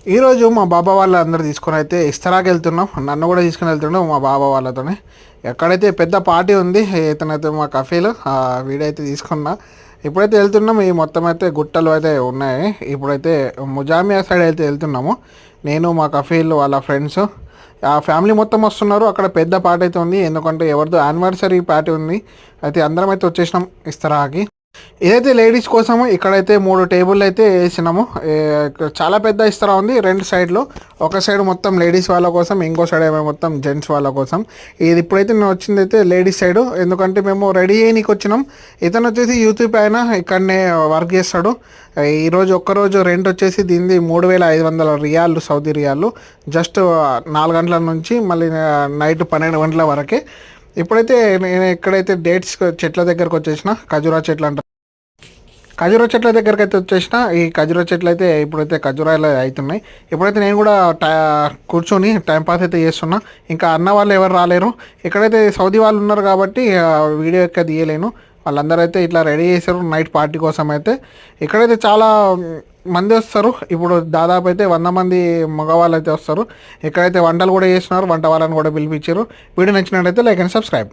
ఈరోజు మా బాబా వాళ్ళందరూ తీసుకొని అయితే ఇస్తరాకి వెళ్తున్నాం. నన్ను కూడా తీసుకుని వెళ్తున్నాం మా బాబా వాళ్ళతోనే. ఎక్కడైతే పెద్ద పార్టీ ఉంది, ఇతనైతే మా కఫేలు వీడైతే తీసుకున్నా. ఇప్పుడైతే వెళ్తున్నాం. ఈ మొత్తం అయితే గుట్టలు అయితే ఉన్నాయి. ఇప్పుడైతే ముజామియా సైడ్ అయితే వెళ్తున్నాము. నేను మా కఫీల్ వాళ్ళ ఫ్రెండ్స్ ఆ ఫ్యామిలీ మొత్తం వస్తున్నారు. అక్కడ పెద్ద పార్టీ అయితే ఉంది, ఎందుకంటే ఎవరిదో యానివర్సరీ పార్టీ ఉంది. అయితే అందరం అయితే వచ్చేసినాం ఇస్తరాకి. ఇదైతే లేడీస్ కోసము. ఇక్కడైతే 3 టేబుల్ అయితే వేసినాము. చాలా పెద్ద ఇస్తరా ఉంది రెండు సైడ్లో. ఒక సైడ్ మొత్తం లేడీస్ వాళ్ళ కోసం, ఇంకో సైడ్ ఏమో మొత్తం జెంట్స్ వాళ్ళ కోసం. ఇది ఇప్పుడైతే నేను వచ్చింది అయితే లేడీస్ సైడ్, ఎందుకంటే మేము రెడీ అయ్యనికి వచ్చినాం. ఇతను వచ్చేసి యూట్యూబ్ ఆయన ఇక్కడనే వర్క్ చేస్తాడు. ఈరోజు ఒక్కరోజు రెంట్ వచ్చేసి దీనిది 3500 రియాలు, సౌదీ రియాలు. జస్ట్ 4 గంటల నుంచి మళ్ళీ నైట్ 12 గంటల వరకే. ఇప్పుడైతే నేను ఎక్కడైతే డేట్స్ చెట్ల దగ్గరకు వచ్చేసిన, ఖజూరా చెట్లు అంటారు, ఖజూరా చెట్ల దగ్గరికి అయితే వచ్చేసిన. ఈ ఖజూరా చెట్లు అయితే ఇప్పుడైతే ఖజూరాలు అవుతున్నాయి. ఇప్పుడైతే నేను కూడా కూర్చొని టైంపాస్ అయితే చేస్తున్నా. ఇంకా అన్న వాళ్ళు ఎవరు రాలేరు. ఇక్కడైతే సౌదీ వాళ్ళు ఉన్నారు కాబట్టి వీడియో ఎక్క తీయలేను. వాళ్ళందరూ అయితే ఇట్లా రెడీ చేశారు నైట్ పార్టీ కోసం అయితే. ఇక్కడైతే చాలా మంది వస్తారు. ఇప్పుడు దాదాపు అయితే 100 మంది మగవాళ్ళు అయితే వస్తారు. ఇక్కడైతే వంటలు కూడా చేస్తున్నారు. వంట వాళ్ళని కూడా పిలిపించారు. వీడియో నచ్చినట్టయితే లైక్ అండ్ సబ్స్క్రైబ్.